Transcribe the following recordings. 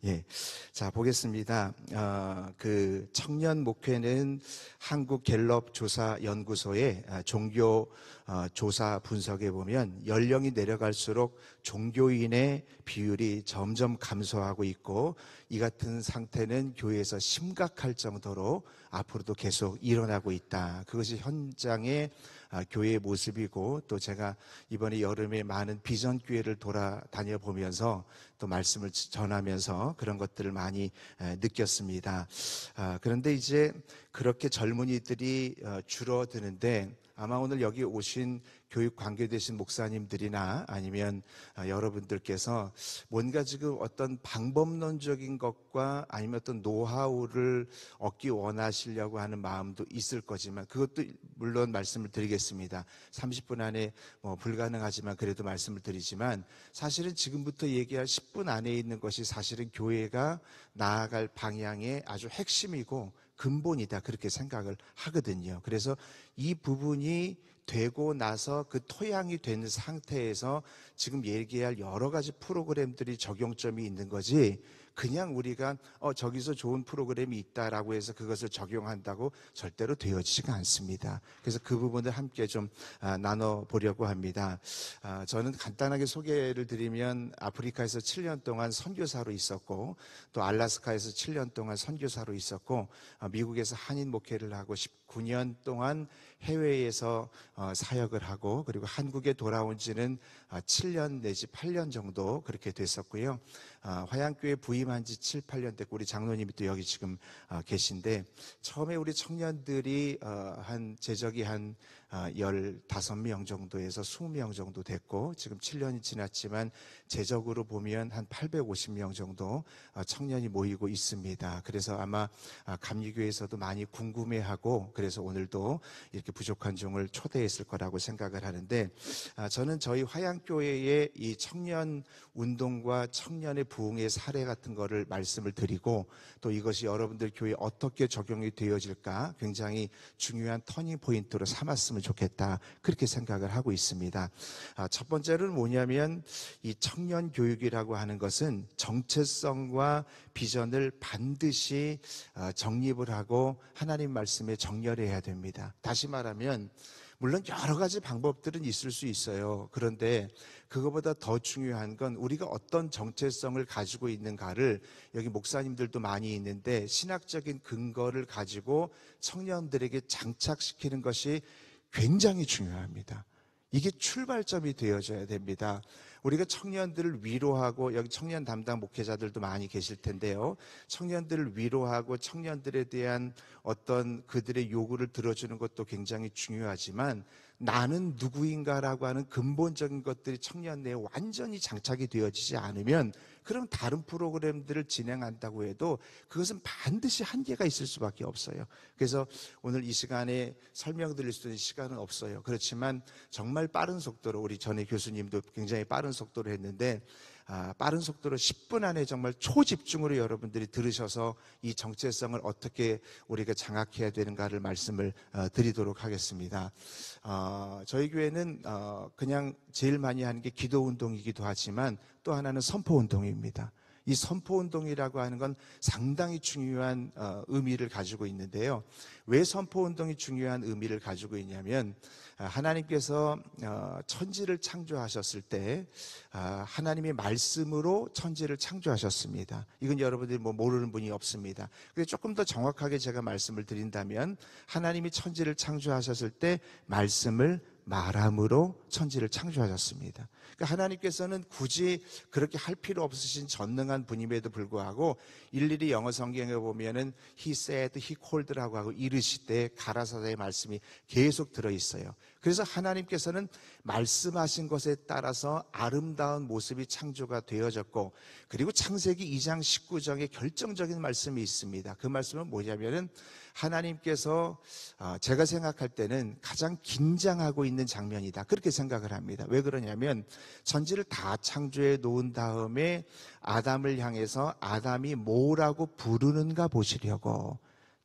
예. 자, 보겠습니다. 그 청년 목회는 한국 갤럽 조사 연구소의 종교 조사 분석에 보면 연령이 내려갈수록 종교인의 비율이 점점 감소하고 있고, 이 같은 상태는 교회에서 심각할 정도로 앞으로도 계속 일어나고 있다. 그것이 현장의 교회의 모습이고, 또 제가 이번에 여름에 많은 비전 교회를 돌아다녀 보면서 또 말씀을 전하면서 그런 것들을 많이 느꼈습니다. 그런데 이제 그렇게 젊은이들이 줄어드는데, 아마 오늘 여기 오신 교육 관계되신 목사님들이나 아니면 여러분들께서 뭔가 지금 어떤 방법론적인 것과 아니면 어떤 노하우를 얻기 원하시려고 하는 마음도 있을 거지만, 그것도 물론 말씀을 드리겠습니다. 30분 안에 불가능하지만 그래도 말씀을 드리지만, 사실은 지금부터 얘기할 10분 안에 있는 것이 사실은 교회가 나아갈 방향의 아주 핵심이고 근본이다, 그렇게 생각을 하거든요. 그래서 이 부분이 되고 나서 그 토양이 된 상태에서 지금 얘기할 여러 가지 프로그램들이 적용점이 있는 거지, 그냥 우리가 저기서 좋은 프로그램이 있다라고 해서 그것을 적용한다고 절대로 되어지지가 않습니다. 그래서 그 부분을 함께 좀 나눠보려고 합니다. 저는 간단하게 소개를 드리면, 아프리카에서 7년 동안 선교사로 있었고, 또 알래스카에서 7년 동안 선교사로 있었고, 미국에서 한인 목회를 하고 19년 동안 해외에서 사역을 하고, 그리고 한국에 돌아온 지는 7년 내지 8년 정도 그렇게 됐었고요. 화양교회 부임한 지 7, 8년 됐고, 우리 장로님이 또 여기 지금 계신데, 처음에 우리 청년들이 제적이 한 15명 정도에서 20명 정도 됐고, 지금 7년이 지났지만 제적으로 보면 한 850명 정도 청년이 모이고 있습니다. 그래서 아마 감리교회에서도 많이 궁금해하고, 그래서 오늘도 이렇게 부족한 종을 초대했을 거라고 생각을 하는데, 저는 저희 화양교회의 이 청년 운동과 청년의 부흥의 사례 같은 거를 말씀을 드리고, 또 이것이 여러분들 교회에 어떻게 적용이 되어질까 굉장히 중요한 터닝 포인트로 삼았으면 좋겠다, 그렇게 생각을 하고 있습니다. 첫 번째는 뭐냐면, 이 청년 교육이라고 하는 것은 정체성과 비전을 반드시 정립을 하고 하나님 말씀에 정렬해야 됩니다. 다시 말하면, 물론 여러 가지 방법들은 있을 수 있어요. 그런데 그거보다 더 중요한 건 우리가 어떤 정체성을 가지고 있는가를, 여기 목사님들도 많이 있는데 신학적인 근거를 가지고 청년들에게 장착시키는 것이 굉장히 중요합니다. 이게 출발점이 되어져야 됩니다. 우리가 청년들을 위로하고, 여기 청년 담당 목회자들도 많이 계실 텐데요, 청년들을 위로하고 청년들에 대한 어떤 그들의 요구를 들어주는 것도 굉장히 중요하지만, 나는 누구인가라고 하는 근본적인 것들이 청년 내에 완전히 장착이 되어지지 않으면, 그럼 다른 프로그램들을 진행한다고 해도 그것은 반드시 한계가 있을 수밖에 없어요. 그래서 오늘 이 시간에 설명드릴 수 있는 시간은 없어요. 그렇지만 정말 빠른 속도로, 우리 전에 교수님도 굉장히 빠른 속도로 했는데, 빠른 속도로 10분 안에 정말 초집중으로 여러분들이 들으셔서 이 정체성을 어떻게 우리가 장악해야 되는가를 말씀을 드리도록 하겠습니다. 저희 교회는 그냥 제일 많이 하는 게 기도운동이기도 하지만, 또 하나는 선포운동입니다. 이 선포운동이라고 하는 건 상당히 중요한 의미를 가지고 있는데요. 왜 선포운동이 중요한 의미를 가지고 있냐면, 하나님께서 천지를 창조하셨을 때 하나님의 말씀으로 천지를 창조하셨습니다. 이건 여러분들이 모르는 분이 없습니다. 근데 조금 더 정확하게 제가 말씀을 드린다면, 하나님이 천지를 창조하셨을 때 말씀을 말함으로 천지를 창조하셨습니다. 그러니까 하나님께서는 굳이 그렇게 할 필요 없으신 전능한 분임에도 불구하고 일일이 영어 성경에 보면은 He said, He called라고 하고 이르시되 가라사대의 말씀이 계속 들어있어요. 그래서 하나님께서는 말씀하신 것에 따라서 아름다운 모습이 창조가 되어졌고, 그리고 창세기 2장 19절에 결정적인 말씀이 있습니다. 그 말씀은 뭐냐면은, 하나님께서 제가 생각할 때는 가장 긴장하고 있는 장면이다, 그렇게 생각을 합니다. 왜 그러냐면, 천지를 다 창조해 놓은 다음에 아담을 향해서 아담이 뭐라고 부르는가 보시려고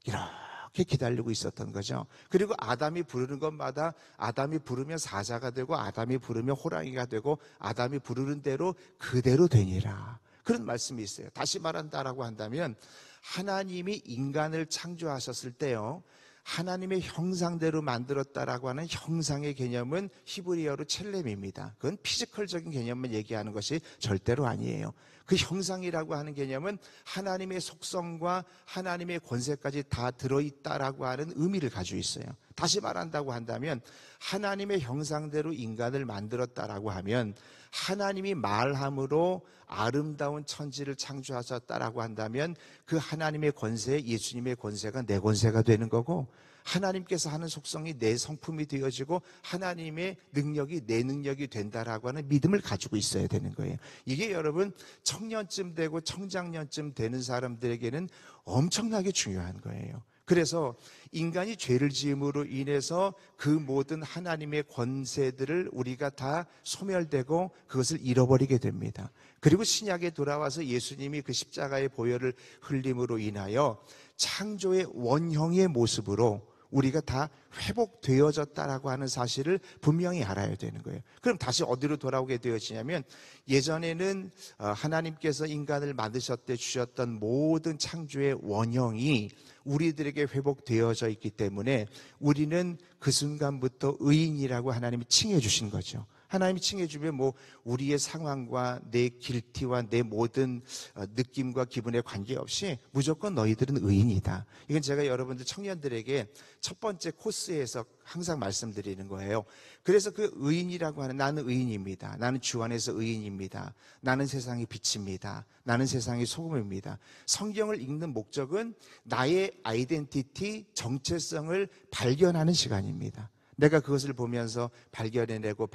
이렇게 기다리고 있었던 거죠. 그리고 아담이 부르는 것마다, 아담이 부르면 사자가 되고, 아담이 부르면 호랑이가 되고, 아담이 부르는 대로 그대로 되니라. 그런 말씀이 있어요. 다시 말한다라고 한다면 하나님이 인간을 창조하셨을 때요, 하나님의 형상대로 만들었다라고 하는 형상의 개념은 히브리어로 첼렘입니다. 그건 피지컬적인 개념만 얘기하는 것이 절대로 아니에요. 그 형상이라고 하는 개념은 하나님의 속성과 하나님의 권세까지 다 들어있다라고 하는 의미를 가지고 있어요. 다시 말한다고 한다면 하나님의 형상대로 인간을 만들었다라고 하면 하나님이 말함으로 아름다운 천지를 창조하셨다라고 한다면 그 하나님의 권세, 예수님의 권세가 내 권세가 되는 거고, 하나님께서 하는 속성이 내 성품이 되어지고 하나님의 능력이 내 능력이 된다라고 하는 믿음을 가지고 있어야 되는 거예요. 이게 여러분 청년쯤 되고 청장년쯤 되는 사람들에게는 엄청나게 중요한 거예요. 그래서 인간이 죄를 지음으로 인해서 그 모든 하나님의 권세들을 우리가 다 소멸되고 그것을 잃어버리게 됩니다. 그리고 신약에 돌아와서 예수님이 그 십자가의 보혈을 흘림으로 인하여 창조의 원형의 모습으로 우리가 다 회복되어졌다라고 하는 사실을 분명히 알아야 되는 거예요. 그럼 다시 어디로 돌아오게 되어지냐면, 예전에는 하나님께서 인간을 만드셨을 때 주셨던 모든 창조의 원형이 우리들에게 회복되어져 있기 때문에 우리는 그 순간부터 의인이라고 하나님이 칭해 주신 거죠. 하나님이 칭해주면 뭐 우리의 상황과 내 길티와 내 모든 느낌과 기분에 관계없이 무조건 너희들은 의인이다. 이건 제가 여러분들 청년들에게 첫 번째 코스에서 항상 말씀드리는 거예요. 그래서 그 의인이라고 하는, 나는 의인입니다, 나는 주 안에서 의인입니다, 나는 세상의 빛입니다, 나는 세상의 소금입니다. 성경을 읽는 목적은 나의 아이덴티티, 정체성을 발견하는 시간입니다. 내가 그것을 보면서 발견해내고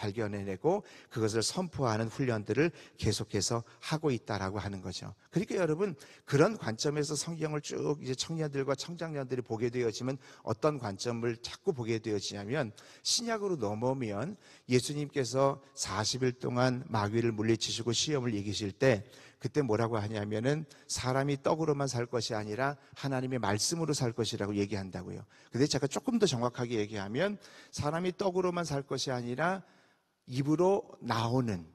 그것을 선포하는 훈련들을 계속해서 하고 있다라고 하는 거죠. 그러니까 여러분, 그런 관점에서 성경을 쭉 이제 청년들과 청장년들이 보게 되어지면 어떤 관점을 자꾸 보게 되어지냐면, 신약으로 넘어오면 예수님께서 40일 동안 마귀를 물리치시고 시험을 이기실 때 그때 뭐라고 하냐면은 사람이 떡으로만 살 것이 아니라 하나님의 말씀으로 살 것이라고 얘기한다고요. 근데 제가 조금 더 정확하게 얘기하면 사람이 떡으로만 살 것이 아니라 입으로 나오는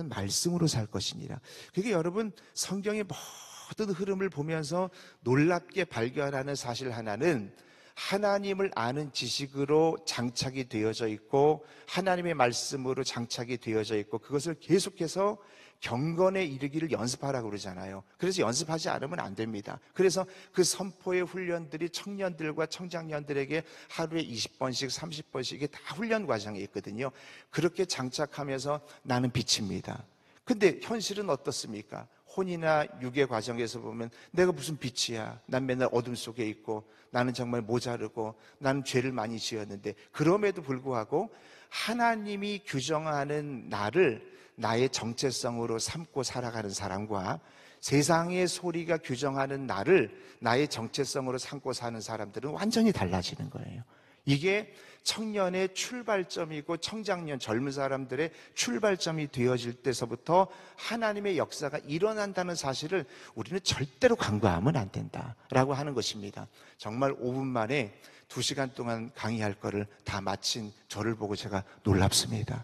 말씀으로 살 것이니라. 그게 여러분, 성경의 모든 흐름을 보면서 놀랍게 발견하는 사실 하나는, 하나님을 아는 지식으로 장착이 되어져 있고 하나님의 말씀으로 장착이 되어져 있고, 그것을 계속해서 경건에 이르기를 연습하라고 그러잖아요. 그래서 연습하지 않으면 안 됩니다. 그래서 그 선포의 훈련들이 청년들과 청장년들에게 하루에 20번씩 30번씩 이게 다 훈련 과정이 있거든요. 그렇게 장착하면서 나는 빛입니다. 근데 현실은 어떻습니까? 혼이나 육의 과정에서 보면 내가 무슨 빛이야, 난 맨날 어둠 속에 있고 나는 정말 모자르고 나는 죄를 많이 지었는데, 그럼에도 불구하고 하나님이 규정하는 나를 나의 정체성으로 삼고 살아가는 사람과 세상의 소리가 규정하는 나를 나의 정체성으로 삼고 사는 사람들은 완전히 달라지는 거예요. 이게 청년의 출발점이고 청장년 젊은 사람들의 출발점이 되어질 때서부터 하나님의 역사가 일어난다는 사실을 우리는 절대로 간과하면 안 된다라고 하는 것입니다. 정말 5분 만에 2시간 동안 강의할 거를 다 마친 저를 보고 제가 놀랍습니다.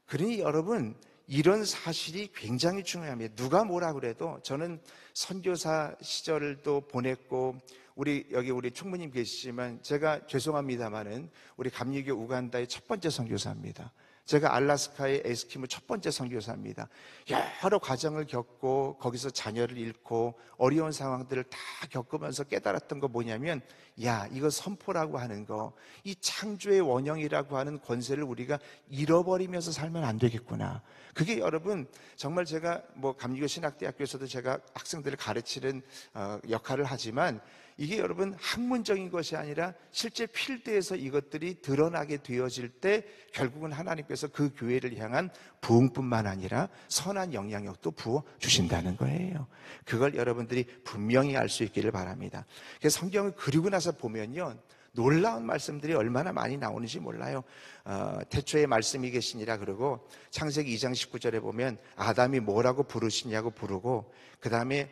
그러니 여러분, 이런 사실이 굉장히 중요합니다. 누가 뭐라 그래도 저는 선교사 시절도 보냈고, 우리 총무님 계시지만 제가 죄송합니다만은 우리 감리교 우간다의 첫 번째 선교사입니다. 제가 알라스카의 에스키모 첫 번째 선교사입니다. 여러 과정을 겪고 거기서 자녀를 잃고 어려운 상황들을 다 겪으면서 깨달았던 거 뭐냐면, 이거 선포라고 하는 거, 이 창조의 원형이라고 하는 권세를 우리가 잃어버리면서 살면 안 되겠구나. 그게 여러분, 정말 제가 감리교 신학대학교에서도 제가 학생들을 가르치는 역할을 하지만, 이게 여러분 학문적인 것이 아니라 실제 필드에서 이것들이 드러나게 되어질 때 결국은 하나님께서 그 교회를 향한 부흥뿐만 아니라 선한 영향력도 부어주신다는 거예요. 그걸 여러분들이 분명히 알 수 있기를 바랍니다. 그래서 성경을 그리고 나서 보면요, 놀라운 말씀들이 얼마나 많이 나오는지 몰라요. 태초에 말씀이 계시니라 그러고, 창세기 2장 19절에 보면 아담이 뭐라고 부르시냐고 부르고, 그 다음에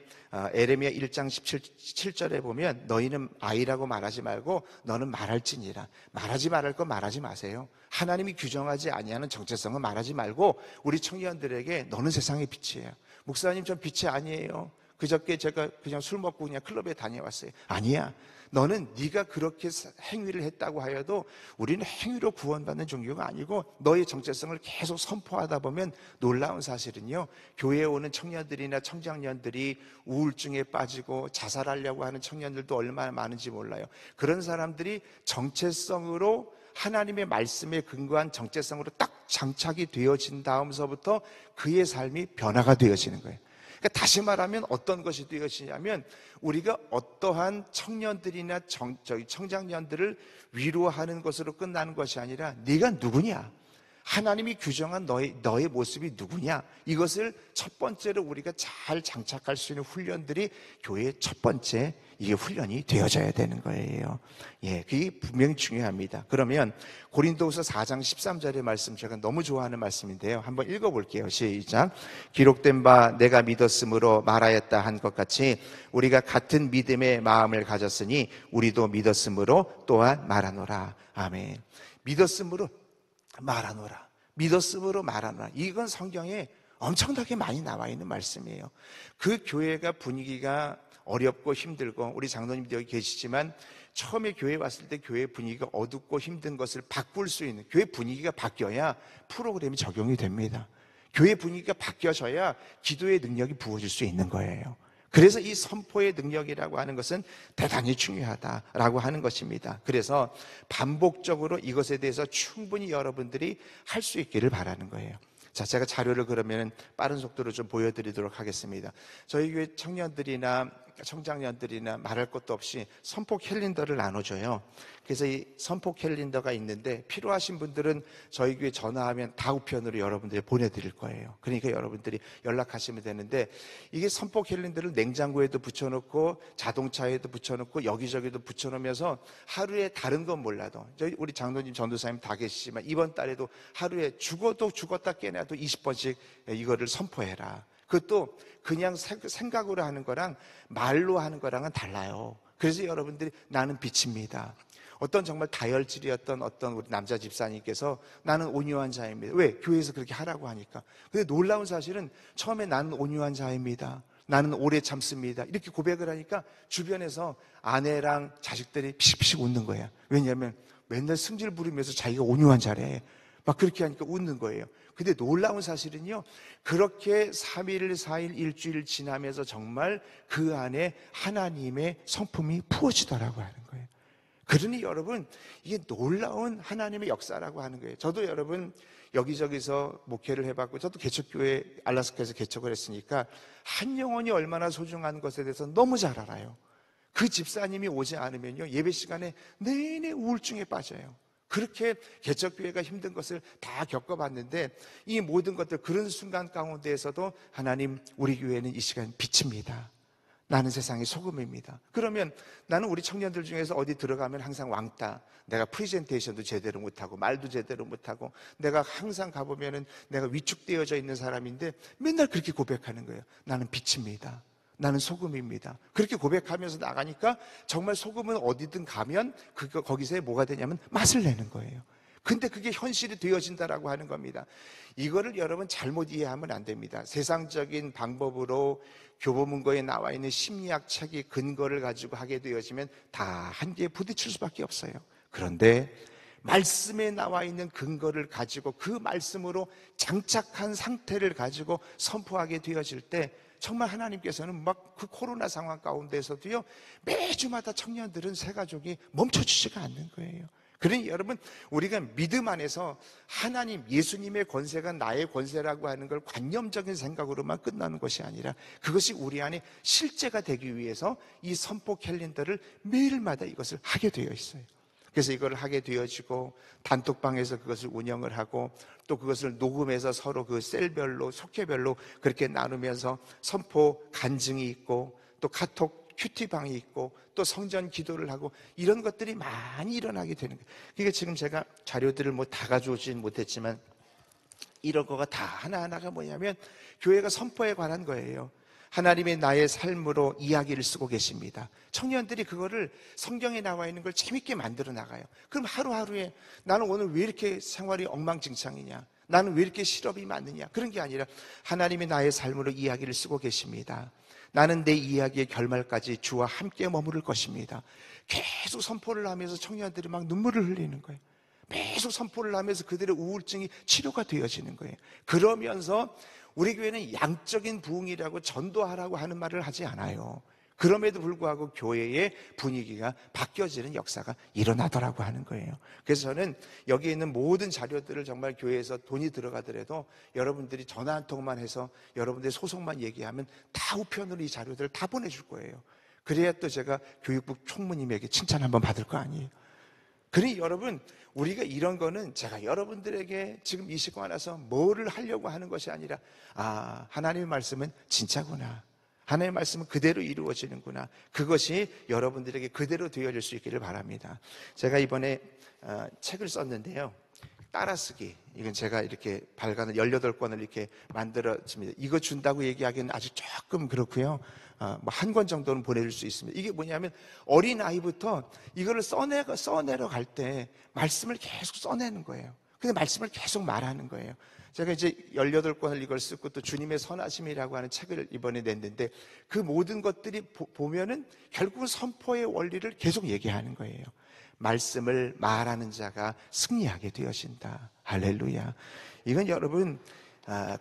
에레미야 1장 17절에 보면 너희는 아이라고 말하지 말고 너는 말할지니라. 말하지 말할 건 말하지 마세요. 하나님이 규정하지 아니하는 정체성은 말하지 말고 우리 청년들에게 너는 세상의 빛이에요, 목사님, 전 빛이 아니에요. 그저께 제가 그냥 술 먹고 그냥 클럽에 다녀왔어요. 아니야. 너는 네가 그렇게 행위를 했다고 하여도 우리는 행위로 구원받는 종교가 아니고, 너의 정체성을 계속 선포하다 보면 놀라운 사실은요, 교회에 오는 청년들이나 청장년들이 우울증에 빠지고 자살하려고 하는 청년들도 얼마나 많은지 몰라요. 그런 사람들이 정체성으로, 하나님의 말씀에 근거한 정체성으로 딱 장착이 되어진 다음서부터 그의 삶이 변화가 되어지는 거예요. 그러니까 다시 말하면 어떤 것이 되어지냐면, 우리가 어떠한 청년들이나 청장년들을 위로하는 것으로 끝나는 것이 아니라, 네가 누구냐, 하나님이 규정한 너의 모습이 누구냐, 이것을 첫 번째로 우리가 잘 장착할 수 있는 훈련들이 교회의 첫 번째 이게 훈련이 되어져야 되는 거예요. 예, 그게 분명히 중요합니다. 그러면 고린도후서 4장 13절의 말씀, 제가 너무 좋아하는 말씀인데요, 한번 읽어볼게요. 시작. 기록된 바 내가 믿었으므로 말하였다 한 것 같이 우리가 같은 믿음의 마음을 가졌으니 우리도 믿었으므로 또한 말하노라. 아멘. 믿었으므로 말하노라. 믿었으므로 말하노라. 이건 성경에 엄청나게 많이 나와 있는 말씀이에요. 그 교회가 분위기가 어렵고 힘들고, 우리 장로님도 여기 계시지만 처음에 교회 왔을 때 교회 분위기가 어둡고 힘든 것을 바꿀 수 있는, 교회 분위기가 바뀌어야 프로그램이 적용이 됩니다. 교회 분위기가 바뀌어져야 기도의 능력이 부어질 수 있는 거예요. 그래서 이 선포의 능력이라고 하는 것은 대단히 중요하다라고 하는 것입니다. 그래서 반복적으로 이것에 대해서 충분히 여러분들이 할 수 있기를 바라는 거예요. 자, 제가 자료를 그러면 빠른 속도로 좀 보여드리도록 하겠습니다. 저희 교회 청년들이나 청장년들이나 말할 것도 없이 선포 캘린더를 나눠줘요. 그래서 이 선포 캘린더가 있는데, 필요하신 분들은 저희 교회 전화하면 다 우편으로 여러분들이 보내드릴 거예요. 그러니까 여러분들이 연락하시면 되는데, 이게 선포 캘린더를 냉장고에도 붙여놓고 자동차에도 붙여놓고 여기저기도 붙여놓으면서 하루에 다른 건 몰라도, 저희 우리 장로님 전도사님 다 계시지만 이번 달에도 하루에 죽었다 깨나도 20번씩 이거를 선포해라. 그것도 그냥 생각으로 하는 거랑 말로 하는 거랑은 달라요. 그래서 여러분들이 나는 빛입니다. 어떤 정말 다혈질이었던 어떤 우리 남자 집사님께서 나는 온유한 자입니다. 왜? 교회에서 그렇게 하라고 하니까. 근데 놀라운 사실은 처음에 나는 온유한 자입니다, 나는 오래 참습니다, 이렇게 고백을 하니까 주변에서 아내랑 자식들이 피식피식 웃는 거예요. 왜냐하면 맨날 승질 부리면서 자기가 온유한 자래. 막 그렇게 하니까 웃는 거예요. 근데 놀라운 사실은요, 그렇게 3일, 4일, 일주일 지나면서 정말 그 안에 하나님의 성품이 부어지더라고 하는 거예요. 그러니 여러분, 이게 놀라운 하나님의 역사라고 하는 거예요. 저도 여러분 여기저기서 목회를 해봤고, 저도 개척교회 알라스카에서 개척을 했으니까 한 영혼이 얼마나 소중한 것에 대해서 너무 잘 알아요. 그 집사님이 오지 않으면요, 예배 시간에 내내 우울증에 빠져요. 그렇게 개척교회가 힘든 것을 다 겪어봤는데, 이 모든 것들, 그런 순간 가운데에서도 하나님, 우리 교회는 이 시간 빛입니다, 나는 세상의 소금입니다. 그러면 나는 우리 청년들 중에서 어디 들어가면 항상 왕따, 내가 프리젠테이션도 제대로 못하고 말도 제대로 못하고, 내가 항상 가보면은 내가 위축되어져 있는 사람인데 맨날 그렇게 고백하는 거예요. 나는 빛입니다, 나는 소금입니다. 그렇게 고백하면서 나가니까 정말 소금은 어디든 가면 거기서 뭐가 되냐면 맛을 내는 거예요. 근데 그게 현실이 되어진다라고 하는 겁니다. 이거를 여러분 잘못 이해하면 안 됩니다. 세상적인 방법으로 교보문고에 나와 있는 심리학 책의 근거를 가지고 하게 되어지면 다 한계에 부딪힐 수밖에 없어요. 그런데 말씀에 나와 있는 근거를 가지고 그 말씀으로 장착한 상태를 가지고 선포하게 되어질 때, 정말 하나님께서는 막 그 코로나 상황 가운데서도요, 매주마다 청년들은 새 가족이 멈춰주지가 않는 거예요. 그러니 여러분, 우리가 믿음 안에서 하나님, 예수님의 권세가 나의 권세라고 하는 걸 관념적인 생각으로만 끝나는 것이 아니라, 그것이 우리 안에 실제가 되기 위해서 이 선포 캘린더를 매일마다 이것을 하게 되어 있어요. 그래서 이걸 하게 되어지고, 단톡방에서 그것을 운영을 하고, 또 그것을 녹음해서 서로 그 셀별로, 속회별로 그렇게 나누면서 선포 간증이 있고, 또 카톡 큐티방이 있고, 또 성전 기도를 하고, 이런 것들이 많이 일어나게 되는 거예요. 그러니까 지금 제가 자료들을 뭐 다 가져오지는 못했지만, 이런 거가 다 하나하나가 뭐냐면 교회가 선포에 관한 거예요. 하나님의 나의 삶으로 이야기를 쓰고 계십니다. 청년들이 그거를 성경에 나와 있는 걸 재밌게 만들어 나가요. 그럼 하루하루에 나는 오늘 왜 이렇게 생활이 엉망진창이냐, 나는 왜 이렇게 실업이 많느냐? 그런 게 아니라 하나님이 나의 삶으로 이야기를 쓰고 계십니다. 나는 내 이야기의 결말까지 주와 함께 머무를 것입니다. 계속 선포를 하면서 청년들이 막 눈물을 흘리는 거예요. 계속 선포를 하면서 그들의 우울증이 치료가 되어지는 거예요. 그러면서 우리 교회는 양적인 부흥이라고 전도하라고 하는 말을 하지 않아요. 그럼에도 불구하고 교회의 분위기가 바뀌어지는 역사가 일어나더라고 하는 거예요. 그래서 저는 여기에 있는 모든 자료들을 정말 교회에서 돈이 들어가더라도 여러분들이 전화 한 통만 해서 여러분들의 소속만 얘기하면 다 우편으로 이 자료들을 다 보내줄 거예요. 그래야 또 제가 교육부 총무님에게 칭찬 한번 받을 거 아니에요. 그러니 여러분, 우리가 이런 거는 제가 여러분들에게 지금 이 시간 와서 뭐를 하려고 하는 것이 아니라, 하나님의 말씀은 진짜구나, 하나님의 말씀은 그대로 이루어지는구나, 그것이 여러분들에게 그대로 되어질 수 있기를 바랍니다. 제가 이번에 책을 썼는데요, 따라쓰기, 이건 제가 이렇게 발간을 18권을 이렇게 만들었습니다. 이거 준다고 얘기하기는 아주 조금 그렇고요. 한 권 정도는 보내줄 수 있습니다. 이게 뭐냐면 어린아이부터 이거를 써내려 갈 때 말씀을 계속 써내는 거예요. 근데 말씀을 계속 말하는 거예요. 제가 이제 18권을 이걸 쓰고 또 주님의 선하심이라고 하는 책을 이번에 냈는데 그 모든 것들이 보면은 결국은 선포의 원리를 계속 얘기하는 거예요. 말씀을 말하는 자가 승리하게 되어진다. 할렐루야. 이건 여러분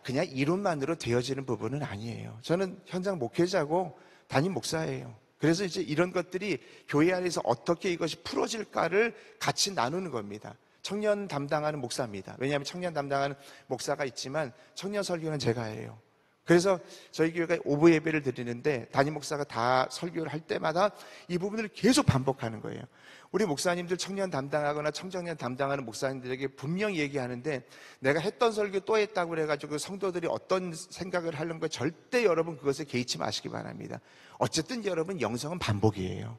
그냥 이론만으로 되어지는 부분은 아니에요. 저는 현장 목회자고 담임 목사예요. 그래서 이제 이런 것들이 교회 안에서 어떻게 이것이 풀어질까를 같이 나누는 겁니다. 청년 담당하는 목사입니다. 왜냐하면 청년 담당하는 목사가 있지만 청년 설교는 제가 해요. 그래서 저희 교회가 오후 예배를 드리는데 담임 목사가 다 설교를 할 때마다 이 부분을 계속 반복하는 거예요. 우리 목사님들 청년 담당하거나 청청년 담당하는 목사님들에게 분명히 얘기하는데, 내가 했던 설교 또 했다고 그래가지고 성도들이 어떤 생각을 하는 거 절대 여러분 그것에 개의치 마시기 바랍니다. 어쨌든 여러분 영성은 반복이에요.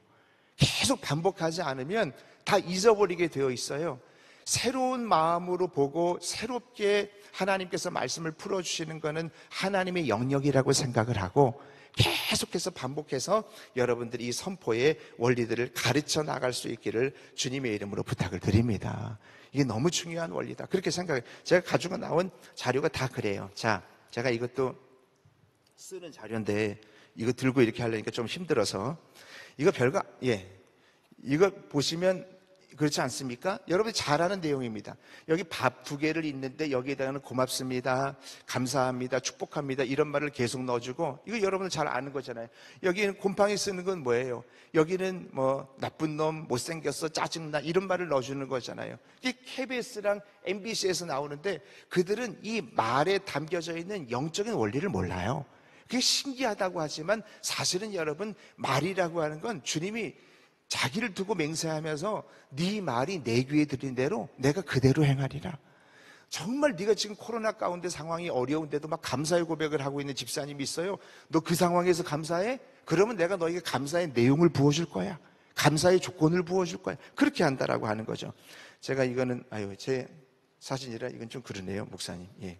계속 반복하지 않으면 다 잊어버리게 되어 있어요. 새로운 마음으로 보고 새롭게 하나님께서 말씀을 풀어주시는 것은 하나님의 영역이라고 생각을 하고 계속해서 반복해서 여러분들이 이 선포의 원리들을 가르쳐 나갈 수 있기를 주님의 이름으로 부탁을 드립니다. 이게 너무 중요한 원리다, 그렇게 생각해요. 제가 가지고 나온 자료가 다 그래요. 자, 제가 이것도 쓰는 자료인데 이거 들고 이렇게 하려니까 좀 힘들어서, 이거 별거, 이거 보시면 그렇지 않습니까? 여러분이 잘 아는 내용입니다. 여기 밥 2개를 있는데 여기에다가는 고맙습니다, 감사합니다, 축복합니다 이런 말을 계속 넣어주고, 이거 여러분들 잘 아는 거잖아요. 여기는 곰팡이 쓰는 건 뭐예요? 여기는 뭐 나쁜 놈, 못생겼어, 짜증나 이런 말을 넣어주는 거잖아요. 이게 KBS랑 MBC에서 나오는데 그들은 이 말에 담겨져 있는 영적인 원리를 몰라요. 그게 신기하다고 하지만 사실은 여러분, 말이라고 하는 건 주님이 자기를 두고 맹세하면서 네 말이 내 귀에 들린 대로 내가 그대로 행하리라. 정말 네가 지금 코로나 가운데 상황이 어려운데도 막 감사의 고백을 하고 있는 집사님이 있어요. 너 그 상황에서 감사해? 그러면 내가 너에게 감사의 내용을 부어줄 거야. 감사의 조건을 부어줄 거야. 그렇게 한다라고 하는 거죠. 제가 이거는 제 사진이라 이건 좀 그러네요, 목사님. 예.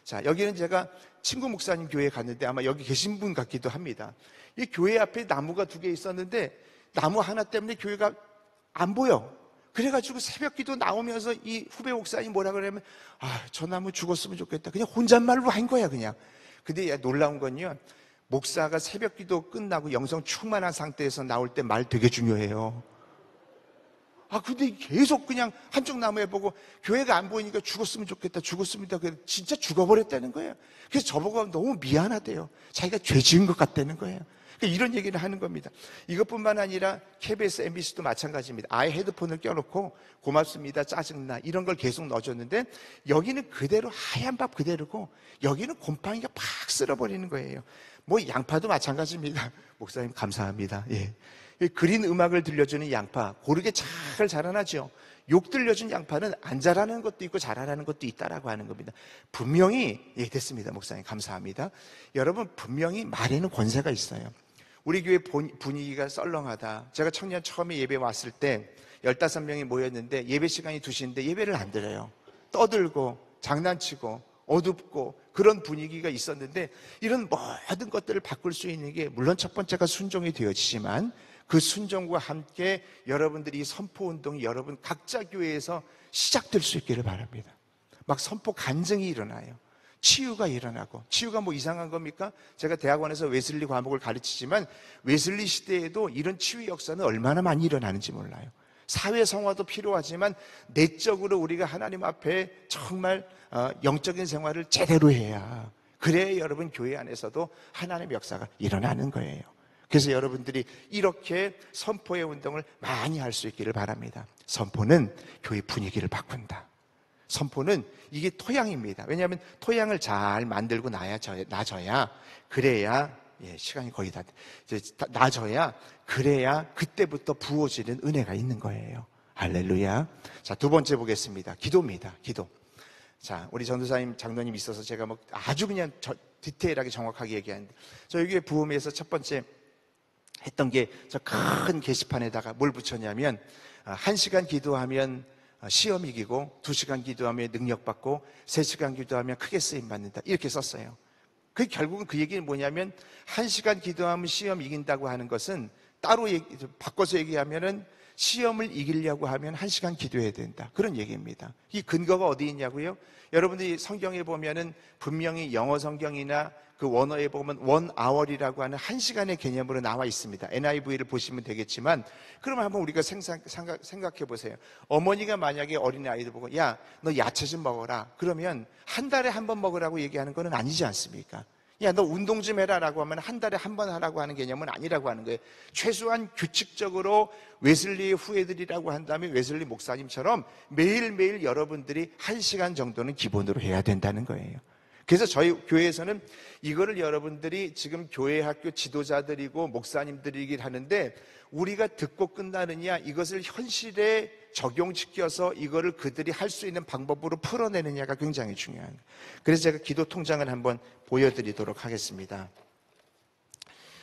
자, 여기는 제가 친구 목사님 교회에 갔는데 아마 여기 계신 분 같기도 합니다. 이 교회 앞에 나무가 2개 있었는데 나무 하나 때문에 교회가 안 보여. 그래가지고 새벽 기도 나오면서 이 후배 목사님 뭐라 그러냐면, 저 나무 죽었으면 좋겠다. 그냥 혼잣말로 한 거야, 그냥. 근데 놀라운 건요, 목사가 새벽 기도 끝나고 영성 충만한 상태에서 나올 때 말 되게 중요해요. 근데 계속 그냥 한쪽 나무에 보고 교회가 안 보이니까 죽었으면 좋겠다, 죽었습니다. 진짜 죽어버렸다는 거예요. 그래서 저보고 너무 미안하대요. 자기가 죄 지은 것 같다는 거예요. 이런 얘기를 하는 겁니다. 이것뿐만 아니라 KBS, MBC도 마찬가지입니다. 아예 헤드폰을 껴놓고 고맙습니다, 짜증나 이런 걸 계속 넣어줬는데 여기는 그대로 하얀 밥 그대로고 여기는 곰팡이가 팍 쓸어버리는 거예요. 뭐 양파도 마찬가지입니다. 목사님 감사합니다. 그린 음악을 들려주는 양파 고르게 잘 자라나죠. 욕 들려준 양파는 안 자라는 것도 있고 자라나는 것도 있다라고 하는 겁니다. 분명히 됐습니다, 목사님 감사합니다. 여러분, 분명히 말에는 권세가 있어요. 우리 교회 분위기가 썰렁하다. 제가 청년 처음에 예배 왔을 때 15명이 모였는데 예배 시간이 2시인데 예배를 안 드려요. 떠들고 장난치고 어둡고 그런 분위기가 있었는데, 이런 모든 것들을 바꿀 수 있는 게 물론 첫 번째가 순종이 되어지지만 그 순종과 함께 여러분들이 이 선포운동이 여러분 각자 교회에서 시작될 수 있기를 바랍니다. 막 선포 간증이 일어나요. 치유가 일어나고. 치유가 뭐 이상한 겁니까? 제가 대학원에서 웨슬리 과목을 가르치지만 웨슬리 시대에도 이런 치유 역사는 얼마나 많이 일어나는지 몰라요. 사회 성화도 필요하지만 내적으로 우리가 하나님 앞에 정말 영적인 생활을 제대로 해야, 그래야 여러분 교회 안에서도 하나님의 역사가 일어나는 거예요. 그래서 여러분들이 이렇게 선포의 운동을 많이 할 수 있기를 바랍니다. 선포는 교회 분위기를 바꾼다. 선포는 이게 토양입니다. 왜냐하면 토양을 잘 만들고 나져야 그래야, 시간이 거의 다 나져야 그래야 그때부터 부어지는 은혜가 있는 거예요. 할렐루야. 자, 두 번째 보겠습니다. 기도입니다. 기도. 자, 우리 전도사님, 장로님 있어서 제가 뭐 아주 그냥 디테일하게 정확하게 얘기하는데, 저 여기 부흥회에서 첫 번째 했던 게 저 큰 게시판에다가 뭘 붙였냐면 1시간 기도하면 시험 이기고, 2시간 기도하면 능력받고, 3시간 기도하면 크게 쓰임받는다, 이렇게 썼어요. 결국은 그 얘기는 뭐냐면 1시간 기도하면 시험 이긴다고 하는 것은 따로 바꿔서 얘기하면은 시험을 이기려고 하면 1시간 기도해야 된다, 그런 얘기입니다. 이 근거가 어디 있냐고요? 여러분들이 성경에 보면은 분명히 영어 성경이나 그 원어에 보면 1hour이라고 하는 1시간의 개념으로 나와 있습니다. NIV를 보시면 되겠지만, 그러면 한번 우리가 생각해 보세요. 어머니가 만약에 어린아이들 보고 야, 너 야채 좀 먹어라, 그러면 한 달에 한 번 먹으라고 얘기하는 건 아니지 않습니까? 야, 너 운동 좀 해라라고 하면 한 달에 한 번 하라고 하는 개념은 아니라고 하는 거예요. 최소한 규칙적으로 웨슬리의 후예들이라고 한다면 웨슬리 목사님처럼 매일매일 여러분들이 1시간 정도는 기본으로 해야 된다는 거예요. 그래서 저희 교회에서는 이거를 여러분들이 지금 교회 학교 지도자들이고 목사님들이긴 하는데, 우리가 듣고 끝나느냐, 이것을 현실에 적용시켜서 이거를 그들이 할 수 있는 방법으로 풀어내느냐가 굉장히 중요한. 그래서 제가 기도 통장을 한번 보여드리도록 하겠습니다.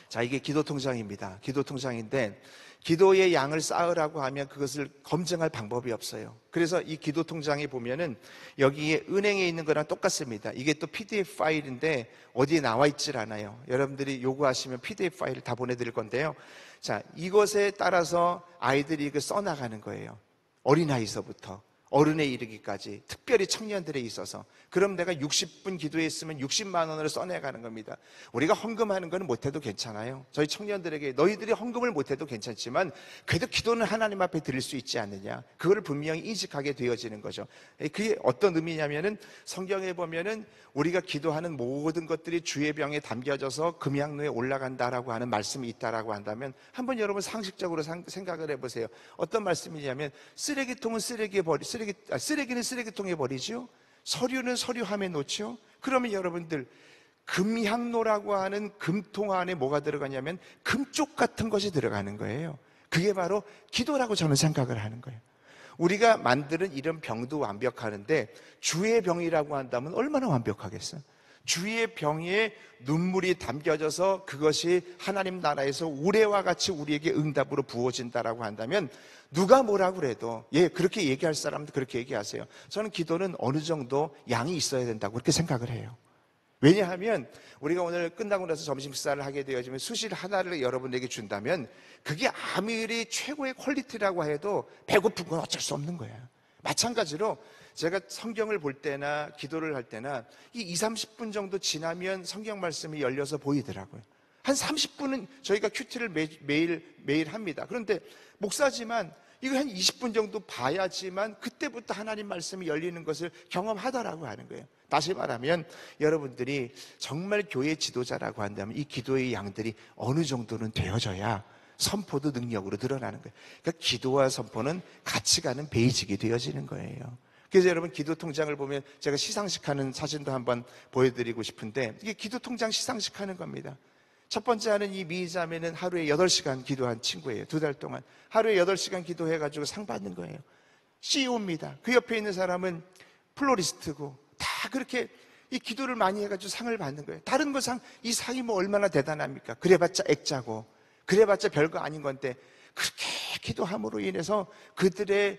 자, 이게 기도 통장입니다. 기도 통장인데, 기도의 양을 쌓으라고 하면 그것을 검증할 방법이 없어요. 그래서 이 기도 통장에 보면은 여기에 은행에 있는 거랑 똑같습니다. 이게 또 PDF 파일인데 어디에 나와 있질 않아요. 여러분들이 요구하시면 PDF 파일을 다 보내드릴 건데요. 자, 이것에 따라서 아이들이 그 써나가는 거예요. 어린아이서부터 어른에 이르기까지, 특별히 청년들에 있어서. 그럼 내가 60분 기도했으면 60만 원을 써내가는 겁니다. 우리가 헌금하는 거는 못해도 괜찮아요. 저희 청년들에게 너희들이 헌금을 못해도 괜찮지만 그래도 기도는 하나님 앞에 드릴 수 있지 않느냐, 그걸 분명히 인식하게 되어지는 거죠. 그게 어떤 의미냐면은, 성경에 보면은 우리가 기도하는 모든 것들이 주의 병에 담겨져서 금양로에 올라간다라고 하는 말씀이 있다라고 한다면, 한번 여러분 상식적으로 생각을 해보세요. 어떤 말씀이냐면, 쓰레기통은 쓰레기는 쓰레기통에 버리죠. 서류는 서류함에 놓죠. 그러면 여러분들, 금향로라고 하는 금통 안에 뭐가 들어가냐면 금쪽 같은 것이 들어가는 거예요. 그게 바로 기도라고 저는 생각을 하는 거예요. 우리가 만드는 이런 병도 완벽하는데 주의 병이라고 한다면 얼마나 완벽하겠어요? 주의 병에 눈물이 담겨져서 그것이 하나님 나라에서 우레와 같이 우리에게 응답으로 부어진다라고 한다면 누가 뭐라고 그래도 그렇게 얘기할 사람도 그렇게 얘기하세요. 저는 기도는 어느 정도 양이 있어야 된다고 그렇게 생각을 해요. 왜냐하면 우리가 오늘 끝나고 나서 점심 식사를 하게 되어지면 수실 하나를 여러분에게 준다면 그게 아무리 최고의 퀄리티라고 해도 배고픈 건 어쩔 수 없는 거예요. 마찬가지로 제가 성경을 볼 때나 기도를 할 때나 이 20, 30분 정도 지나면 성경 말씀이 열려서 보이더라고요. 한 30분은 저희가 큐티를 매일 합니다. 그런데 목사지만 이거 한 20분 정도 봐야지만 그때부터 하나님 말씀이 열리는 것을 경험하더라고 하는 거예요. 다시 말하면 여러분들이 정말 교회 지도자라고 한다면 이 기도의 양들이 어느 정도는 되어져야 선포도 능력으로 드러나는 거예요. 그러니까 기도와 선포는 같이 가는 베이직이 되어지는 거예요. 그래서 여러분 기도 통장을 보면 제가 시상식하는 사진도 한번 보여드리고 싶은데, 이게 기도 통장 시상식하는 겁니다. 첫 번째 하는 이 미자매는 하루에 8시간 기도한 친구예요. 2달 동안 하루에 8시간 기도해가지고 상 받는 거예요. CEO입니다. 그 옆에 있는 사람은 플로리스트고 다 그렇게 이 기도를 많이 해가지고 상을 받는 거예요. 다른 거 이 상이 뭐 얼마나 대단합니까? 그래봤자 액자고 그래봤자 별거 아닌 건데, 그렇게 기도함으로 인해서 그들의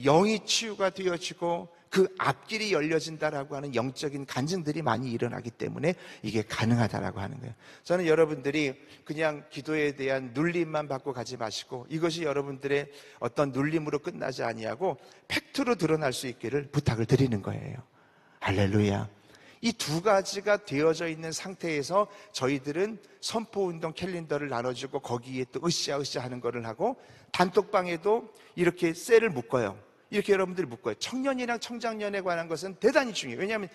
영이 치유가 되어지고 그 앞길이 열려진다라고 하는 영적인 간증들이 많이 일어나기 때문에 이게 가능하다라고 하는 거예요. 저는 여러분들이 그냥 기도에 대한 눌림만 받고 가지 마시고 이것이 여러분들의 어떤 눌림으로 끝나지 아니하고 팩트로 드러날 수 있기를 부탁을 드리는 거예요. 할렐루야. 이 두 가지가 되어져 있는 상태에서 저희들은 선포운동 캘린더를 나눠주고 거기에 또 으쌰으쌰 하는 거를 하고, 단톡방에도 이렇게 셀을 묶어요. 이렇게 여러분들이 묶어요. 청년이랑 청장년에 관한 것은 대단히 중요해요. 왜냐하면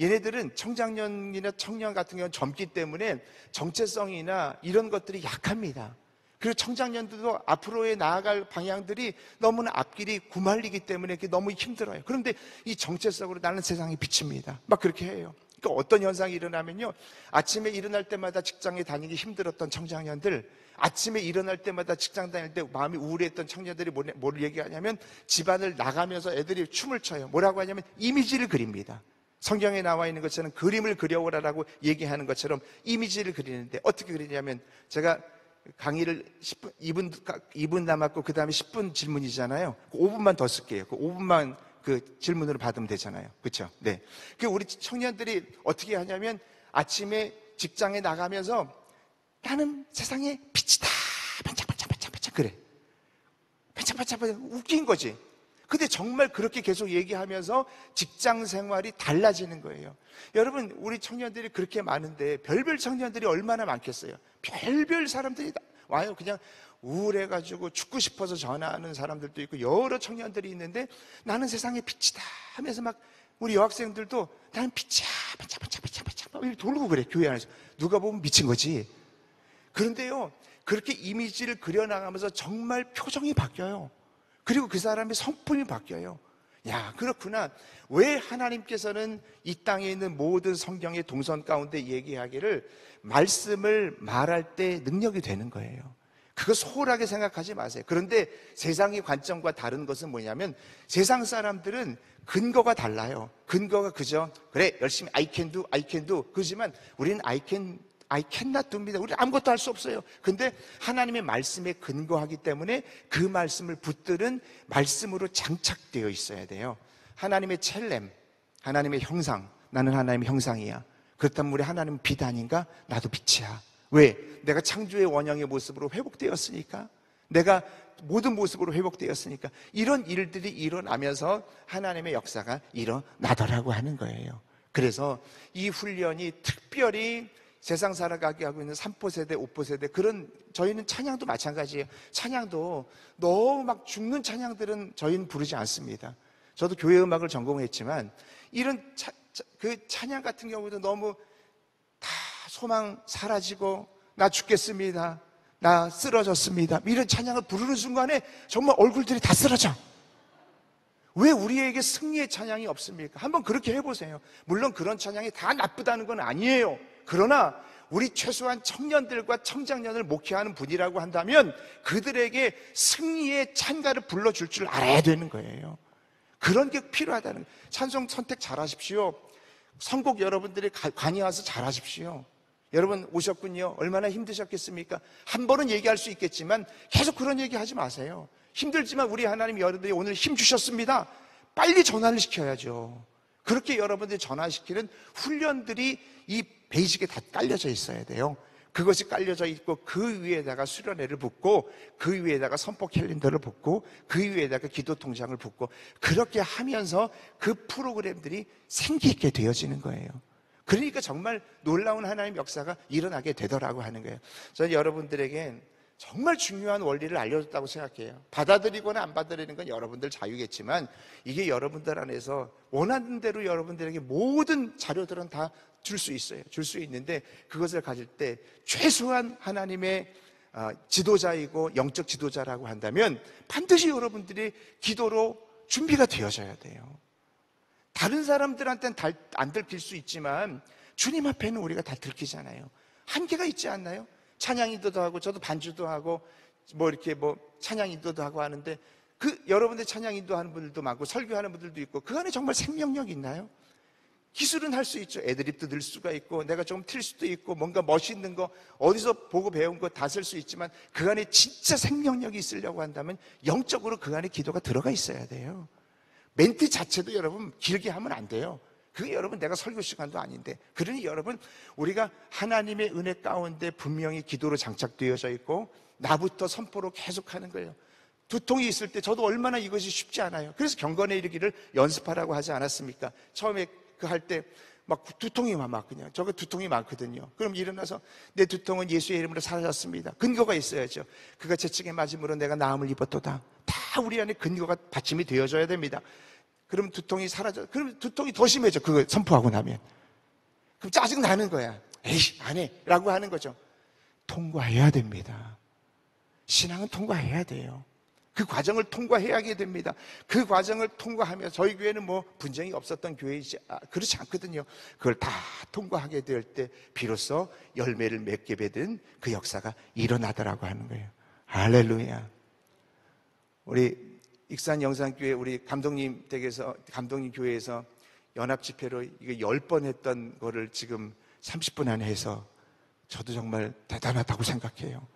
얘네들은 청장년이나 청년 같은 경우는 젊기 때문에 정체성이나 이런 것들이 약합니다. 그리고 청장년들도 앞으로의 나아갈 방향들이 너무나 앞길이 구말리기 때문에 너무 힘들어요. 그런데 이 정체성으로 나는 세상에 비칩니다. 막 그렇게 해요. 그러니까 어떤 현상이 일어나면요, 아침에 일어날 때마다 직장에 다니기 힘들었던 청장년들, 아침에 일어날 때마다 직장 다닐 때 마음이 우울했던 청년들이 뭘 얘기하냐면 집안을 나가면서 애들이 춤을 춰요. 뭐라고 하냐면 이미지를 그립니다. 성경에 나와 있는 것처럼 그림을 그려오라라고 얘기하는 것처럼 이미지를 그리는데, 어떻게 그리냐면, 제가 강의를 2분 남았고 그 다음에 10분 질문이잖아요. 5분만 더 쓸게요. 그 5분만 그 질문으로 받으면 되잖아요. 그렇죠? 네. 그 우리 청년들이 어떻게 하냐면 아침에 직장에 나가면서 나는 세상에 빛이다. 반짝반짝반짝반짝 그래. 반짝반짝반짝 웃긴 거지. 근데 정말 그렇게 계속 얘기하면서 직장 생활이 달라지는 거예요. 여러분, 우리 청년들이 그렇게 많은데 별별 청년들이 얼마나 많겠어요? 별별 사람들이 와요. 그냥 우울해가지고 죽고 싶어서 전화하는 사람들도 있고 여러 청년들이 있는데, 나는 세상에 빛이다 하면서 막, 우리 여학생들도 나는 빛이야 반짝반짝반짝반짝 이렇게 돌고 그래. 교회 안에서 누가 보면 미친 거지. 그런데요, 그렇게 이미지를 그려나가면서 정말 표정이 바뀌어요. 그리고 그 사람의 성품이 바뀌어요. 야, 그렇구나. 왜 하나님께서는 이 땅에 있는 모든 성경의 동선 가운데 얘기하기를 말씀을 말할 때 능력이 되는 거예요. 그거 소홀하게 생각하지 마세요. 그런데 세상의 관점과 다른 것은 뭐냐면, 세상 사람들은 근거가 달라요. 근거가 그저 그래 열심히 I can do 그렇지만 우리는 I cannot do입니다. 우리 아무것도 할 수 없어요. 근데 하나님의 말씀에 근거하기 때문에 그 말씀을 붙들은 말씀으로 장착되어 있어야 돼요. 하나님의 첼렘, 하나님의 형상, 나는 하나님의 형상이야. 그렇다면 우리 하나님은 빛 아닌가? 나도 빛이야. 왜? 내가 창조의 원형의 모습으로 회복되었으니까. 내가 모든 모습으로 회복되었으니까. 이런 일들이 일어나면서 하나님의 역사가 일어나더라고 하는 거예요. 그래서 이 훈련이 특별히 세상 살아가게 하고 있는 3포 세대, 5포 세대, 그런, 저희는 찬양도 마찬가지예요. 찬양도 너무 막 죽는 찬양들은 저희는 부르지 않습니다. 저도 교회 음악을 전공했지만 이런 그 찬양 같은 경우도 너무 다 소망 사라지고 나 죽겠습니다, 나 쓰러졌습니다, 이런 찬양을 부르는 순간에 정말 얼굴들이 다 쓰러져. 왜 우리에게 승리의 찬양이 없습니까? 한번 그렇게 해보세요. 물론 그런 찬양이 다 나쁘다는 건 아니에요. 그러나 우리 최소한 청년들과 청장년을 목회하는 분이라고 한다면 그들에게 승리의 찬가를 불러줄 줄 알아야 되는 거예요. 그런 게 필요하다는 거예요. 찬송 선택 잘하십시오. 선곡 여러분들이 관이 와서 잘하십시오. 여러분 오셨군요. 얼마나 힘드셨겠습니까? 한 번은 얘기할 수 있겠지만 계속 그런 얘기하지 마세요. 힘들지만 우리 하나님 여러분들이 오늘 힘 주셨습니다. 빨리 전환을 시켜야죠. 그렇게 여러분들이 전환시키는 훈련들이 이 베이직에 다 깔려져 있어야 돼요. 그것이 깔려져 있고 그 위에다가 수련회를 붓고 그 위에다가 선포 캘린더를 붓고 그 위에다가 기도 통장을 붓고 그렇게 하면서 그 프로그램들이 생기 있게 되어지는 거예요. 그러니까 정말 놀라운 하나님의 역사가 일어나게 되더라고 하는 거예요. 저는 여러분들에게 정말 중요한 원리를 알려줬다고 생각해요. 받아들이거나 안 받아들이는 건 여러분들 자유겠지만 이게 여러분들 안에서 원하는 대로 여러분들에게 모든 자료들은 다 줄 수 있어요. 줄 수 있는데 그것을 가질 때 최소한 하나님의 지도자이고 영적 지도자라고 한다면 반드시 여러분들이 기도로 준비가 되어져야 돼요. 다른 사람들한테는 안 들킬 수 있지만 주님 앞에는 우리가 다 들키잖아요. 한계가 있지 않나요? 찬양 인도도 하고 저도 반주도 하고 이렇게 찬양 인도도 하고 하는데 그 여러분들 찬양 인도하는 분들도 많고 설교하는 분들도 있고 그 안에 정말 생명력이 있나요? 기술은 할 수 있죠. 애드립도 늘 수가 있고 내가 좀 틀 수도 있고 뭔가 멋있는 거 어디서 보고 배운 거 다 쓸 수 있지만 그 안에 진짜 생명력이 있으려고 한다면 영적으로 그 안에 기도가 들어가 있어야 돼요. 멘트 자체도 여러분 길게 하면 안 돼요. 그게 여러분 내가 설교 시간도 아닌데. 그러니 여러분 우리가 하나님의 은혜 가운데 분명히 기도로 장착되어져 있고 나부터 선포로 계속하는 거예요. 두통이 있을 때 저도 얼마나 이것이 쉽지 않아요. 그래서 경건에 이르기를 연습하라고 하지 않았습니까? 처음에 그 할 때 막 두통이 막 그냥 저거 두통이 많거든요. 그럼 일어나서 내 두통은 예수의 이름으로 사라졌습니다. 근거가 있어야죠. 그가 제 측에 맞음으로 내가 나음을 입었도다. 다 우리 안에 근거가 받침이 되어져야 됩니다. 그럼 두통이 사라져. 그럼 두통이 더 심해져. 그거 선포하고 나면. 그럼 짜증 나는 거야. 에이, 안 해. 라고 하는 거죠. 통과해야 됩니다. 신앙은 통과해야 돼요. 그 과정을 통과해야 됩니다. 그 과정을 통과하며 저희 교회는 뭐 분쟁이 없었던 교회이지 그렇지 않거든요. 그걸 다 통과하게 될 때 비로소 열매를 맺게 되는 그 역사가 일어나더라고 하는 거예요. 할렐루야. 우리 익산 영산교회 우리 감독님 댁에서 감독님 교회에서 연합 집회로 이게 10번 했던 거를 지금 30분 안에 해서 저도 정말 대단하다고 생각해요.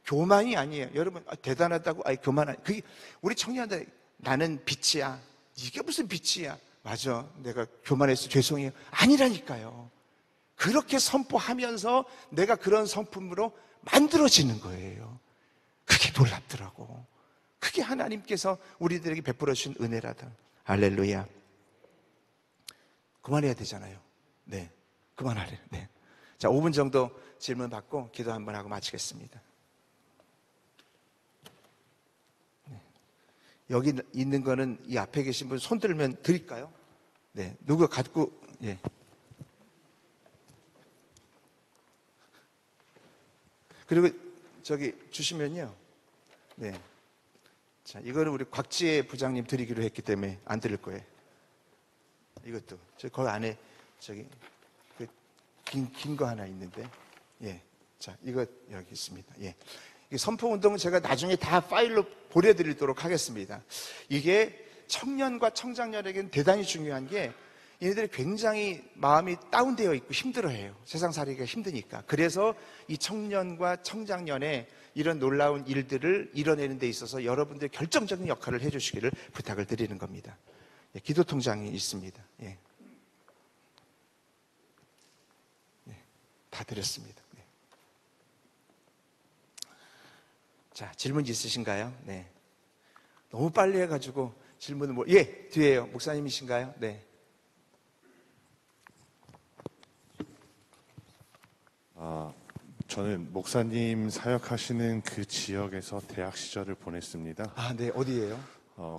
교만이 아니에요. 여러분, 대단하다고, 교만 아니, 그게 우리 청년들, 나는 빛이야. 이게 무슨 빛이야? 맞아. 내가 교만해서 죄송해요. 아니라니까요. 그렇게 선포하면서 내가 그런 성품으로 만들어지는 거예요. 그게 놀랍더라고. 그게 하나님께서 우리들에게 베풀어 주신 은혜라다. 할렐루야. 그만해야 되잖아요. 네. 그만하래요. 네. 자, 5분 정도 질문 받고 기도 한번 하고 마치겠습니다. 여기 있는 거는 이 앞에 계신 분 손 들면 드릴까요? 네. 누가 갖고, 예. 그리고 저기 주시면요. 네. 자, 이거는 우리 곽지혜 부장님 드리기로 했기 때문에 안 드릴 거예요. 이것도. 저 거기 안에 저기 그 긴 거 하나 있는데. 예. 자, 이거 여기 있습니다. 예. 이 선포운동은 제가 나중에 다 파일로 보내드리도록 하겠습니다. 이게 청년과 청장년에게는 대단히 중요한 게 얘네들이 굉장히 마음이 다운되어 있고 힘들어해요. 세상 살기가 힘드니까. 그래서 이 청년과 청장년에 이런 놀라운 일들을 이뤄내는 데 있어서 여러분들 결정적인 역할을 해주시기를 부탁을 드리는 겁니다. 예, 기도통장이 있습니다. 예. 예, 다 드렸습니다. 자, 질문 있으신가요? 네. 너무 빨리 해가지고 질문을 예, 뒤에요. 목사님이신가요? 네. 저는 목사님 사역하시는 그 지역에서 대학 시절을 보냈습니다. 아, 네. 어디예요?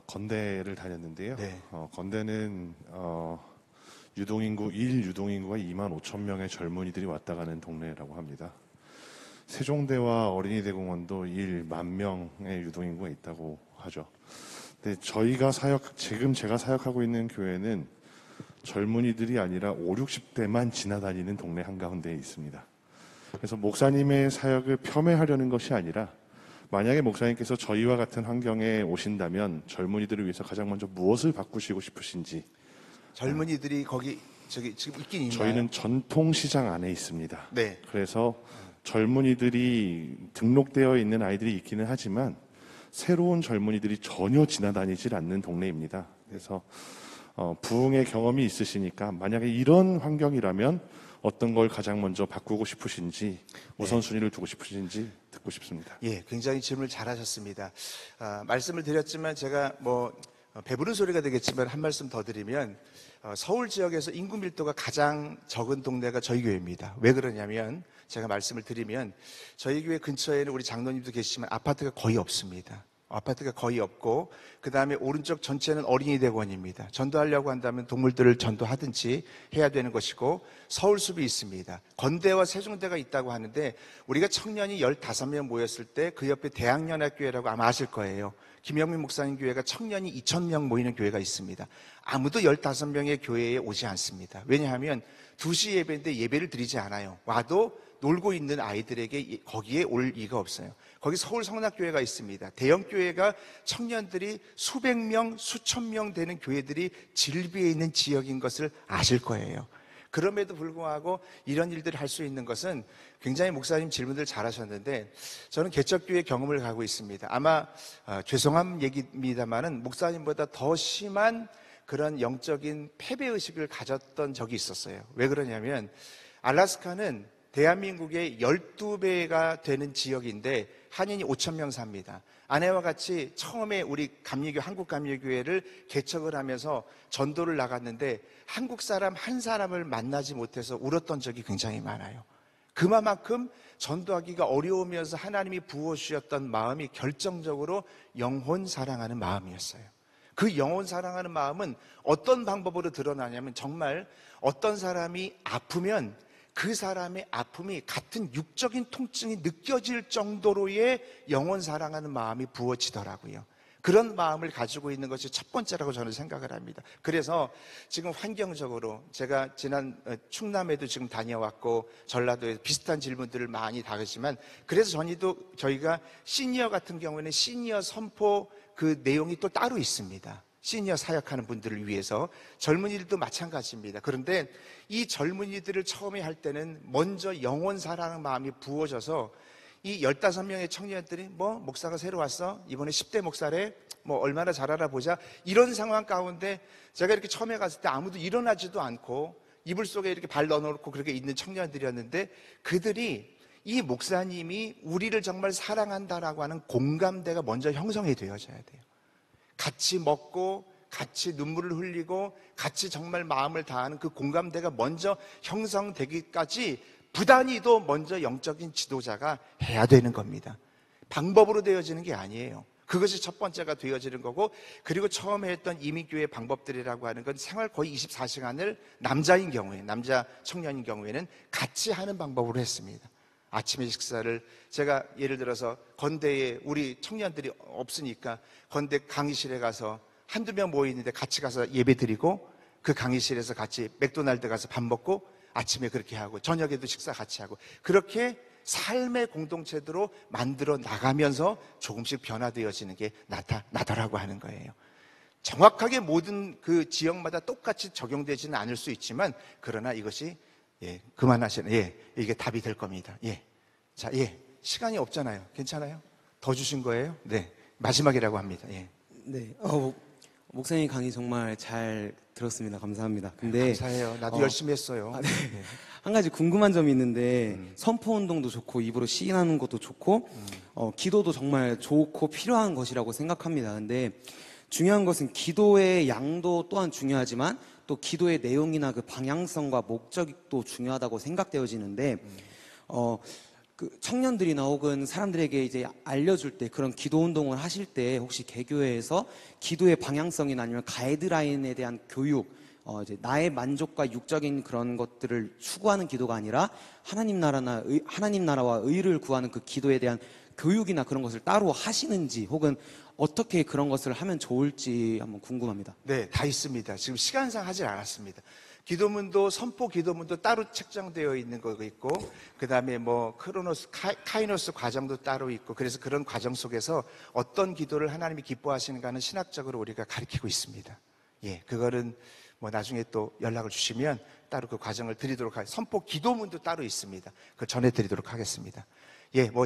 건대를 다녔는데요. 네. 건대는 유동인구 1유동인구가 25,000명의 젊은이들이 왔다 가는 동네라고 합니다. 세종대와 어린이대공원도 1만 명의 유동인구가 있다고 하죠. 근데 지금 제가 사역하고 있는 교회는 젊은이들이 아니라 5, 60대만 지나다니는 동네 한가운데에 있습니다. 그래서 목사님의 사역을 폄훼하려는 것이 아니라 만약에 목사님께서 저희와 같은 환경에 오신다면 젊은이들을 위해서 가장 먼저 무엇을 바꾸시고 싶으신지. 젊은이들이 거기 지금 있긴 있나요? 저희는 전통시장 안에 있습니다. 네. 그래서 젊은이들이 등록되어 있는 아이들이 있기는 하지만 새로운 젊은이들이 전혀 지나다니질 않는 동네입니다. 그래서 부흥의 경험이 있으시니까 만약에 이런 환경이라면 어떤 걸 가장 먼저 바꾸고 싶으신지, 우선순위를 두고 싶으신지 듣고 싶습니다. 예, 굉장히 질문을 잘하셨습니다. 말씀을 드렸지만 제가 배부른 소리가 되겠지만 한 말씀 더 드리면 서울 지역에서 인구 밀도가 가장 적은 동네가 저희 교회입니다. 왜 그러냐면 제가 말씀을 드리면 저희 교회 근처에는 우리 장로님도 계시지만 아파트가 거의 없습니다. 아파트가 거의 없고 그 다음에 오른쪽 전체는 어린이 대공원입니다. 전도하려고 한다면 동물들을 전도하든지 해야 되는 것이고 서울숲이 있습니다. 건대와 세종대가 있다고 하는데 우리가 청년이 15명 모였을 때 그 옆에 대학연합교회라고 아마 아실 거예요. 김영민 목사님 교회가 청년이 2,000명 모이는 교회가 있습니다. 아무도 15명의 교회에 오지 않습니다. 왜냐하면 2시 예배인데 예배를 드리지 않아요. 와도 놀고 있는 아이들에게 거기에 올 이가 없어요. 거기 서울 성락교회가 있습니다. 대형교회가 청년들이 수백 명, 수천 명 되는 교회들이 질비해 있는 지역인 것을 아실 거예요. 그럼에도 불구하고 이런 일들을 할 수 있는 것은 굉장히 목사님 질문들 잘하셨는데 저는 개척교회 경험을 가고 있습니다. 아마 죄송한 얘기입니다만은 목사님보다 더 심한 그런 영적인 패배의식을 가졌던 적이 있었어요. 왜 그러냐면 알라스카는 대한민국의 12배가 되는 지역인데 한인이 5천 명 삽니다. 아내와 같이 처음에 우리 감리교, 한국감리교회를 개척을 하면서 전도를 나갔는데 한국 사람 한 사람을 만나지 못해서 울었던 적이 굉장히 많아요. 그만큼 전도하기가 어려우면서 하나님이 부어주셨던 마음이 결정적으로 영혼 사랑하는 마음이었어요. 그 영혼 사랑하는 마음은 어떤 방법으로 드러나냐면 정말 어떤 사람이 아프면 그 사람의 아픔이 같은 육적인 통증이 느껴질 정도로의 영혼 사랑하는 마음이 부어지더라고요. 그런 마음을 가지고 있는 것이 첫 번째라고 저는 생각을 합니다. 그래서 지금 환경적으로 제가 지난 충남에도 지금 다녀왔고 전라도에 비슷한 질문들을 많이 다루지만 그래서 저희가 시니어 같은 경우에는 시니어 선포 그 내용이 또 따로 있습니다. 시니어 사역하는 분들을 위해서. 젊은이들도 마찬가지입니다. 그런데 이 젊은이들을 처음에 할 때는 먼저 영혼 사랑하는 마음이 부어져서 이 15명의 청년들이 목사가 새로 왔어? 이번에 10대 목사래? 얼마나 잘 알아보자. 이런 상황 가운데 제가 이렇게 처음에 갔을 때 아무도 일어나지도 않고 이불 속에 이렇게 발 넣어놓고 그렇게 있는 청년들이었는데 그들이 이 목사님이 우리를 정말 사랑한다라고 하는 공감대가 먼저 형성이 되어져야 돼요. 같이 먹고 같이 눈물을 흘리고 같이 정말 마음을 다하는 그 공감대가 먼저 형성되기까지 부단히도 먼저 영적인 지도자가 해야 되는 겁니다. 방법으로 되어지는 게 아니에요. 그것이 첫 번째가 되어지는 거고, 그리고 처음에 했던 이민교회 방법들이라고 하는 건 생활 거의 24시간을 남자인 경우에, 남자 청년인 경우에는 같이 하는 방법으로 했습니다. 아침에 식사를 제가 예를 들어서 건대에 우리 청년들이 없으니까 건대 강의실에 가서 한두 명 모이는데 같이 가서 예배 드리고 그 강의실에서 같이 맥도날드 가서 밥 먹고 아침에 그렇게 하고 저녁에도 식사 같이 하고 그렇게 삶의 공동체로 만들어 나가면서 조금씩 변화되어지는 게 나타나더라고 하는 거예요. 정확하게 모든 그 지역마다 똑같이 적용되지는 않을 수 있지만 그러나 이것이 그만하시는 이게 답이 될 겁니다. 자, 시간이 없잖아요. 괜찮아요? 더 주신 거예요? 네, 마지막이라고 합니다. 네, 목사님 강의 정말 잘 들었습니다. 감사합니다. 근데 감사해요. 나도 열심히 했어요. 네. 한 가지 궁금한 점이 있는데 선포 운동도 좋고 입으로 시인하는 것도 좋고 기도도 정말 좋고 필요한 것이라고 생각합니다. 근데 중요한 것은 기도의 양도 또한 중요하지만 또 기도의 내용이나 그 방향성과 목적도 중요하다고 생각되어지는데 그 청년들이나 혹은 사람들에게 이제 알려줄 때 그런 기도 운동을 하실 때 혹시 개교회에서 기도의 방향성이나 아니면 가이드라인에 대한 교육, 이제 나의 만족과 육적인 그런 것들을 추구하는 기도가 아니라 하나님 나라와 의를 구하는 그 기도에 대한 교육이나 그런 것을 따로 하시는지 혹은 어떻게 그런 것을 하면 좋을지 한번 궁금합니다. 네, 다 있습니다. 지금 시간상 하질 않았습니다. 기도문도 선포 기도문도 따로 책정되어 있는 거 있고 그다음에 크로노스 카이노스 과정도 따로 있고 그래서 그런 과정 속에서 어떤 기도를 하나님이 기뻐하시는가는 신학적으로 우리가 가르치고 있습니다. 그거는 나중에 또 연락을 주시면 따로 그 과정을 드리도록 하겠습니다. 선포 기도문도 따로 있습니다. 그걸 전해드리도록 하겠습니다.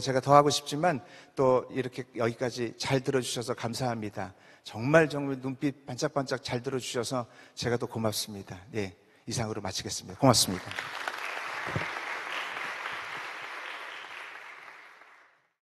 제가 더 하고 싶지만 또 이렇게 여기까지 잘 들어주셔서 감사합니다. 정말 눈빛 반짝반짝 잘 들어주셔서 제가 더 고맙습니다. 이상으로 마치겠습니다. 고맙습니다.